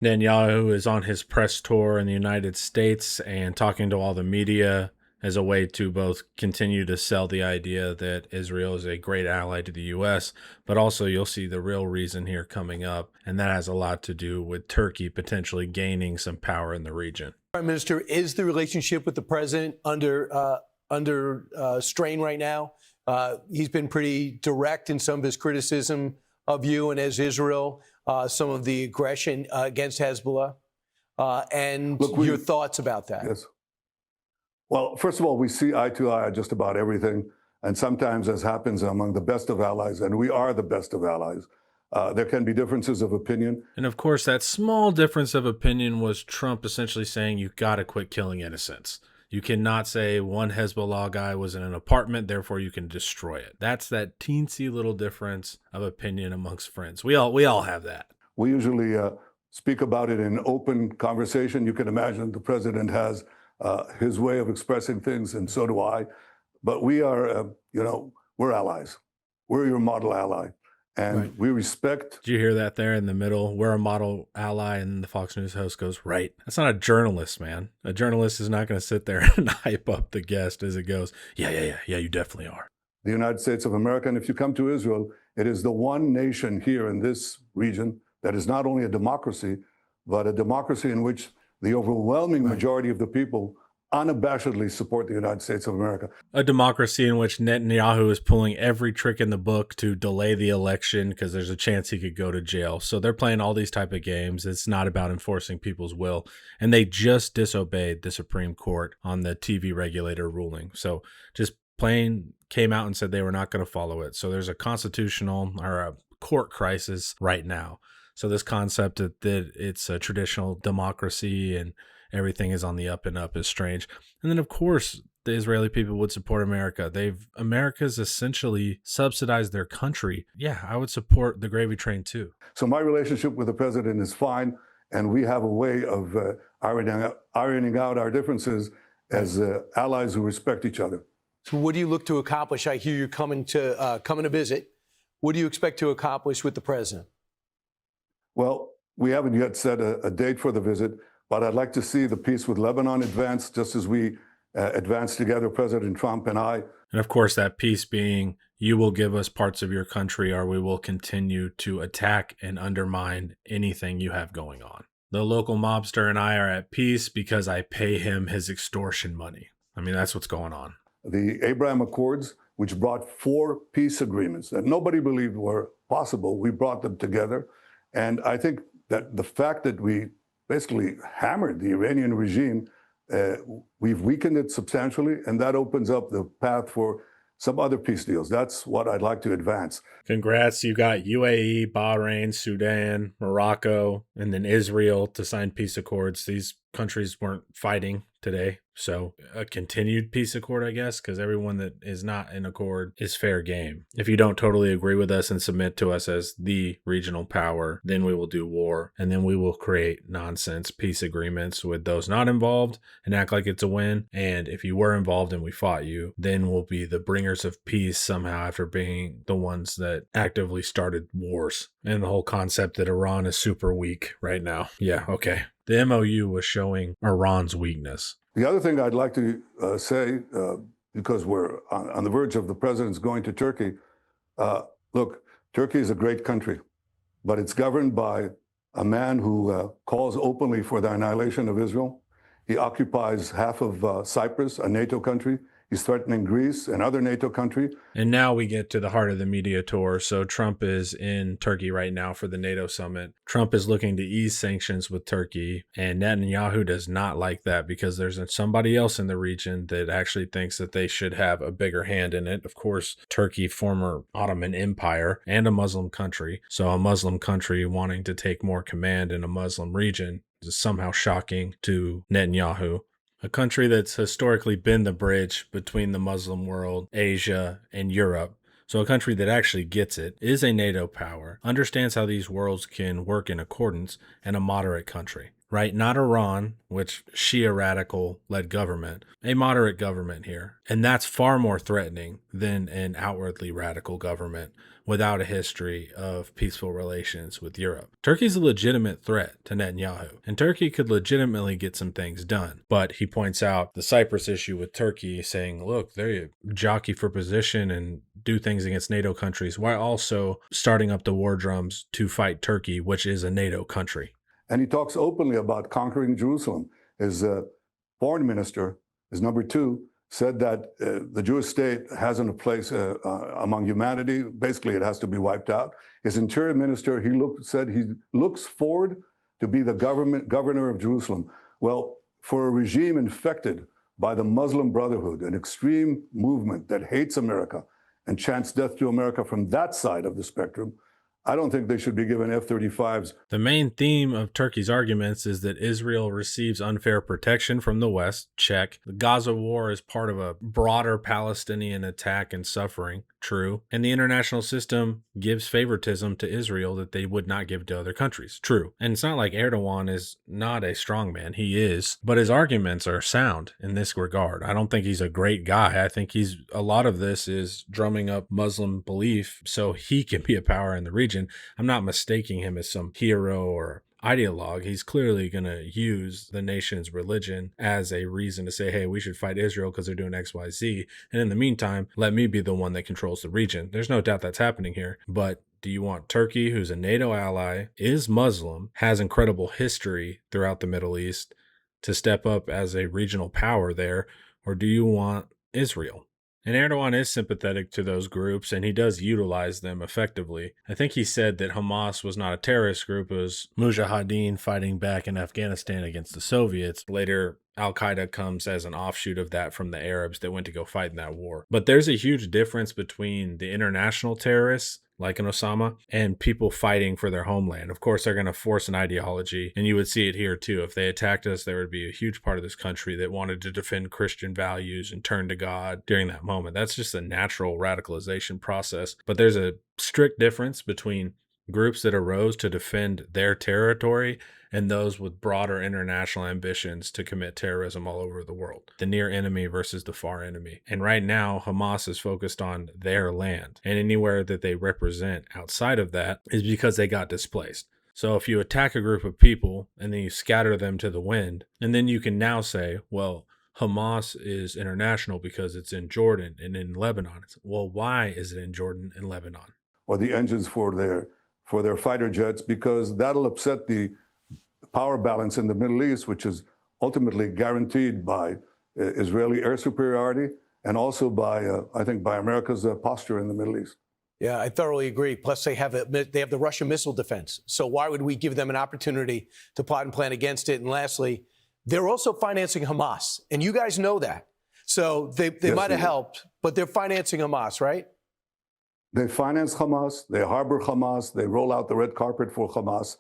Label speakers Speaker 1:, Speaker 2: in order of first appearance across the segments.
Speaker 1: Netanyahu is on his press tour in the United States and talking to all the media as a way to both continue to sell the idea that Israel is a great ally to the U.S., but also you'll see the real reason here coming up, and that has a lot to do with Turkey potentially gaining some power in the region.
Speaker 2: Prime Minister, is the relationship with the president under strain right now? He's been pretty direct in some of his criticism of you and as Israel, some of the aggression against Hezbollah, and
Speaker 3: Look,
Speaker 2: your thoughts about that.
Speaker 3: Yes. Well, first of all, we see eye to eye on just about everything. And sometimes, as happens among the best of allies, and we are the best of allies, there can be differences of opinion.
Speaker 1: And of course, that small difference of opinion was Trump essentially saying you got to quit killing innocents. You cannot say one Hezbollah guy was in an apartment, therefore you can destroy it. That's that teensy little difference of opinion amongst friends. We all have that.
Speaker 3: We usually speak about it in open conversation. You can imagine the president has his way of expressing things, and so do I. But we are, we're allies. We're your model ally. And we respect.
Speaker 1: Did you hear that there in the middle? We're a model ally. And the Fox News host goes, right. That's not a journalist, man. A journalist is not going to sit there and hype up the guest as it goes. Yeah, you definitely are.
Speaker 3: The United States of America. And if you come to Israel, it is the one nation here in this region that is not only a democracy, but a democracy in which the overwhelming majority of the people unabashedly support the United States of America.
Speaker 1: A democracy in which Netanyahu is pulling every trick in the book to delay the election because there's a chance he could go to jail. So they're playing all these type of games. It's not about enforcing people's will. And they just disobeyed the Supreme Court on the TV regulator ruling. So just plain came out and said they were not going to follow it. So there's a constitutional or a court crisis right now. So this concept that it's a traditional democracy and everything is on the up and up is strange. And then, of course, the Israeli people would support America. America's essentially subsidized their country. Yeah, I would support the gravy train too.
Speaker 3: So my relationship with the president is fine, and we have a way of ironing out our differences as allies who respect each other.
Speaker 2: So what do you look to accomplish? I hear you're coming to visit. What do you expect to accomplish with the president?
Speaker 3: Well, we haven't yet set a date for the visit, but I'd like to see the peace with Lebanon advance just as we advanced together, President Trump and I.
Speaker 1: And of course, that peace being you will give us parts of your country or we will continue to attack and undermine anything you have going on. The local mobster and I are at peace because I pay him his extortion money. I mean, that's what's going on.
Speaker 3: The Abraham Accords, which brought 4 peace agreements that nobody believed were possible, we brought them together. And I think that the fact that we basically hammered the Iranian regime, we've weakened it substantially, and that opens up the path for some other peace deals. That's what I'd like to advance.
Speaker 1: Congrats. You got UAE, Bahrain, Sudan, Morocco, and then Israel to sign peace accords. These countries weren't fighting today. So a continued peace accord, I guess, because everyone that is not in accord is fair game. If you don't totally agree with us and submit to us as the regional power, then we will do war. And then we will create nonsense peace agreements with those not involved and act like it's a win. And if you were involved and we fought you, then we'll be the bringers of peace somehow after being the ones that actively started wars. And the whole concept that Iran is super weak right now. Yeah, okay. The MOU was showing Iran's weakness.
Speaker 3: The other thing I'd like to say, because we're on the verge of the president's going to Turkey, look, Turkey is a great country, but it's governed by a man who calls openly for the annihilation of Israel. He occupies half of Cyprus, a NATO country. He's threatening Greece, another NATO country.
Speaker 1: And now we get to the heart of the media tour. So Trump is in Turkey right now for the NATO summit. Trump is looking to ease sanctions with Turkey. And Netanyahu does not like that because there's somebody else in the region that actually thinks that they should have a bigger hand in it. Of course, Turkey, former Ottoman Empire and a Muslim country. So a Muslim country wanting to take more command in a Muslim region is somehow shocking to Netanyahu. A country that's historically been the bridge between the Muslim world, Asia, and Europe. So a country that actually gets it, is a NATO power, understands how these worlds can work in accordance, and a moderate country. right? Not Iran, which Shia radical led government, a moderate government here. And that's far more threatening than an outwardly radical government without a history of peaceful relations with Europe. Turkey's a legitimate threat to Netanyahu, and Turkey could legitimately get some things done. But he points out the Cyprus issue with Turkey, saying, look, they jockey for position and do things against NATO countries while also starting up the war drums to fight Turkey, which is a NATO country.
Speaker 3: And he talks openly about conquering Jerusalem. His foreign minister, his number two, said that the Jewish state hasn't a place among humanity. Basically, it has to be wiped out. His interior minister, said he looks forward to be the governor of Jerusalem. Well, for a regime infected by the Muslim Brotherhood, an extreme movement that hates America and chants death to America from that side of the spectrum, I don't think they should be given F-35s.
Speaker 1: The main theme of Turkey's arguments is that Israel receives unfair protection from the West. Check. The Gaza war is part of a broader Palestinian attack and suffering. True. And the international system gives favoritism to Israel that they would not give to other countries. True. And it's not like Erdogan is not a strong man. He is. But his arguments are sound in this regard. I don't think he's a great guy. I think a lot of this is drumming up Muslim belief so he can be a power in the region. I'm not mistaking him as some hero or ideologue. He's clearly going to use the nation's religion as a reason to say, hey, we should fight Israel because they're doing X, Y, Z. And in the meantime, let me be the one that controls the region. There's no doubt that's happening here. But do you want Turkey, who's a NATO ally, is Muslim, has incredible history throughout the Middle East, to step up as a regional power there? Or do you want Israel? And Erdogan is sympathetic to those groups, and he does utilize them effectively. I think he said that Hamas was not a terrorist group, it was Mujahideen fighting back in Afghanistan against the Soviets. Later, Al-Qaeda comes as an offshoot of that from the Arabs that went to go fight in that war. But there's a huge difference between the international terrorists, like an Osama, and people fighting for their homeland. Of course, they're going to force an ideology, and you would see it here too. If they attacked us, there would be a huge part of this country that wanted to defend Christian values and turn to God during that moment. That's just a natural radicalization process. But there's a strict difference between groups that arose to defend their territory and those with broader international ambitions to commit terrorism all over the world. The near enemy versus the far enemy. And right now, Hamas is focused on their land. And anywhere that they represent outside of that is because they got displaced. So if you attack a group of people and then you scatter them to the wind, and then you can now say, well, Hamas is international because it's in Jordan and in Lebanon. Well, why is it in Jordan and Lebanon?
Speaker 3: Or the engines for their fighter jets, because that'll upset the power balance in the Middle East, which is ultimately guaranteed by Israeli air superiority and also by, I think, by America's posture in the Middle East.
Speaker 2: Yeah, I thoroughly agree. Plus, they have the Russian missile defense. So why would we give them an opportunity to plot and plan against it? And lastly, they're also financing Hamas, and you guys know that. So they
Speaker 3: Yes,
Speaker 2: might have helped, but they're financing Hamas, right?
Speaker 3: They finance Hamas, they harbor Hamas, they roll out the red carpet for Hamas.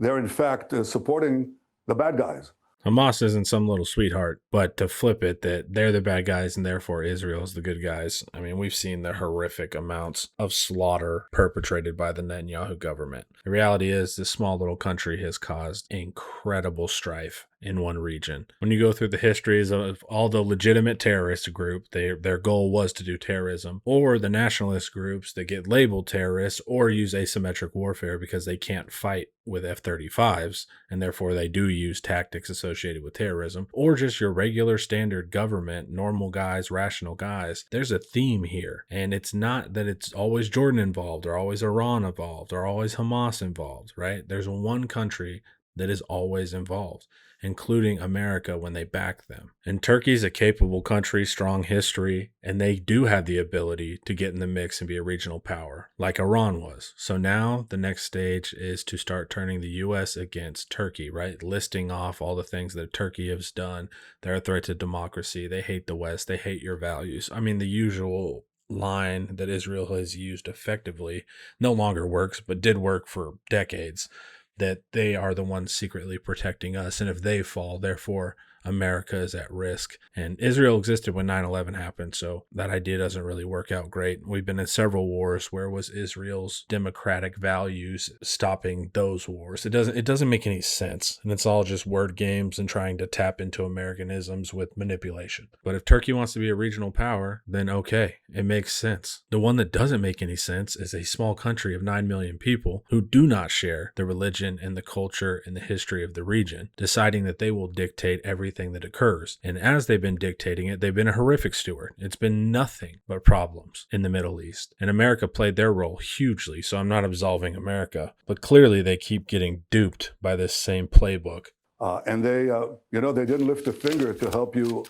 Speaker 3: They're in fact supporting the bad guys.
Speaker 1: Hamas isn't some little sweetheart, but to flip it that they're the bad guys and therefore Israel is the good guys. I mean, we've seen the horrific amounts of slaughter perpetrated by the Netanyahu government. The reality is this small little country has caused incredible strife in one region. When you go through the histories of all the legitimate terrorist group, their goal was to do terrorism, or the nationalist groups that get labeled terrorists or use asymmetric warfare because they can't fight with F-35s, and therefore they do use tactics associated with terrorism, or just your regular standard government, normal guys, rational guys. There's a theme here, and it's not that it's always Jordan involved, or always Iran involved, or always Hamas involved, right? There's one country that is always involved, including America when they back them. And Turkey's a capable country, strong history, and they do have the ability to get in the mix and be a regional power, like Iran was. So now the next stage is to start turning the U.S. against Turkey, right? Listing off all the things that Turkey has done. They're a threat to democracy. They hate the West. They hate your values. I mean, the usual line that Israel has used effectively no longer works, but did work for decades, that they are the ones secretly protecting us. And if they fall, therefore America is at risk. And Israel existed when 9/11 happened, so that idea doesn't really work out great. We've been in several wars. Where was Israel's democratic values stopping those wars? It doesn't make any sense, and it's all just word games and trying to tap into Americanisms with manipulation. But if Turkey wants to be a regional power, then okay, it makes sense. The one that doesn't make any sense is a small country of 9 million people who do not share the religion and the culture and the history of the region, deciding that they will dictate everything that occurs. And as they've been dictating it, they've been a horrific steward. It's been nothing but problems in the Middle East. And America played their role hugely, so I'm not absolving America. But clearly they keep getting duped by this same playbook.
Speaker 3: And they didn't lift a finger to help you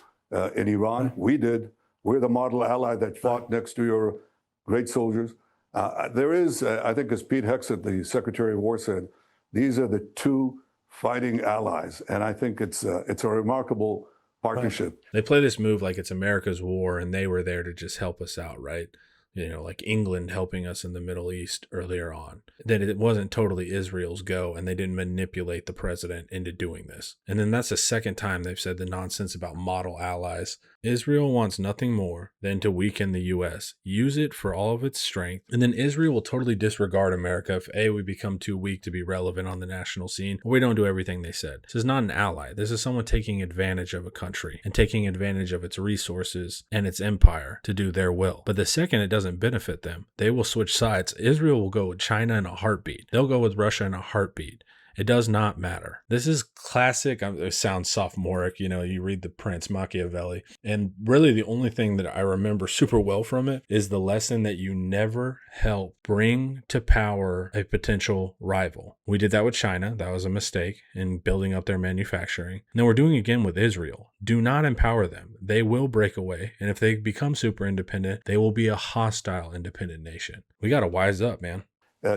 Speaker 3: in Iran. We did. We're the model ally that fought next to your great soldiers. There is, I think, as Pete Hegseth, the Secretary of War, said, these are the two fighting allies, and I think it's a remarkable partnership.
Speaker 1: They play this move like it's America's war, and they were there to just help us out, right? Like England helping us in the Middle East earlier on. That it wasn't totally Israel's go, and they didn't manipulate the president into doing this. And then that's the second time they've said the nonsense about model allies. Israel wants nothing more than to weaken the U.S., use it for all of its strength, and then Israel will totally disregard America if A, we become too weak to be relevant on the national scene, or we don't do everything they said. This is not an ally. This is someone taking advantage of a country and taking advantage of its resources and its empire to do their will. But the second it doesn't benefit them, they will switch sides. Israel will go with China in a heartbeat. They'll go with Russia in a heartbeat. It does not matter. This is classic. It sounds sophomoric. You read The Prince, Machiavelli. And really the only thing that I remember super well from it is the lesson that you never help bring to power a potential rival. We did that with China. That was a mistake in building up their manufacturing. And then we're doing it again with Israel. Do not empower them. They will break away. And if they become super independent, they will be a hostile independent nation. We got to wise up, man.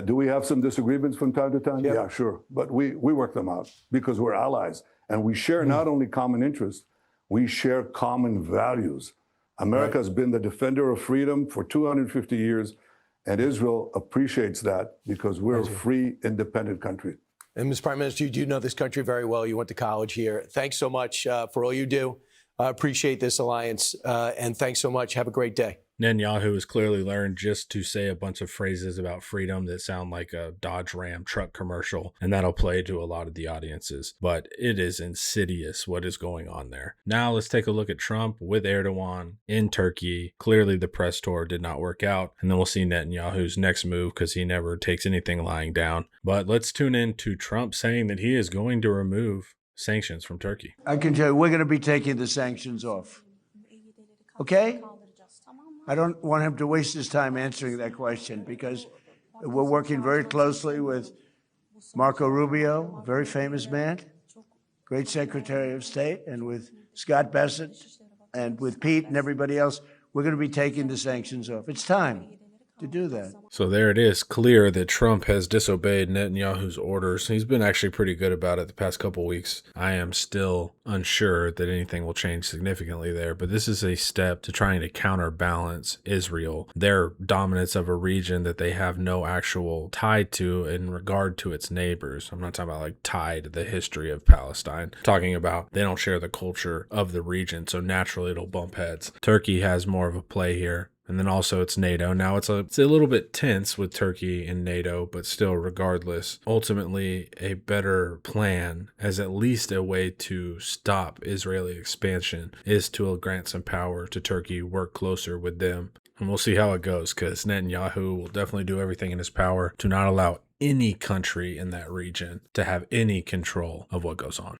Speaker 3: Do we have some disagreements from time to time? Yeah, sure. But we work them out because we're allies. And we share not only common interests, we share common values. America has been the defender of freedom for 250 years, and Israel appreciates that because we're a free, independent country.
Speaker 2: And Ms. Prime Minister, you do know this country very well. You went to college here. Thanks so much for all you do. I appreciate this alliance, and thanks so much. Have a great day.
Speaker 1: Netanyahu has clearly learned just to say a bunch of phrases about freedom that sound like a Dodge Ram truck commercial, and that'll play to a lot of the audiences. But it is insidious what is going on there. Now let's take a look at Trump with Erdogan in Turkey. Clearly the press tour did not work out, and then we'll see Netanyahu's next move because he never takes anything lying down. But let's tune in to Trump saying that he is going to remove sanctions from Turkey.
Speaker 4: I can tell you we're going to be taking the sanctions off. Okay? I don't want him to waste his time answering that question because we're working very closely with Marco Rubio, a very famous man, great Secretary of State, and with Scott Bessent and with Pete and everybody else. We're going to be taking the sanctions off. It's time to do that.
Speaker 1: So there it is, clear that Trump has disobeyed Netanyahu's orders. He's been actually pretty good about it the past couple weeks. I am still unsure that anything will change significantly there, but this is a step to trying to counterbalance Israel, their dominance of a region that they have no actual tie to in regard to its neighbors. I'm not talking about like tie to the history of Palestine. I'm talking about they don't share the culture of the region, so naturally it'll bump heads. Turkey has more of a play here. And then also it's NATO. Now it's a little bit tense with Turkey and NATO, but still regardless, ultimately a better plan as at least a way to stop Israeli expansion is to grant some power to Turkey, work closer with them. And we'll see how it goes because Netanyahu will definitely do everything in his power to not allow any country in that region to have any control of what goes on.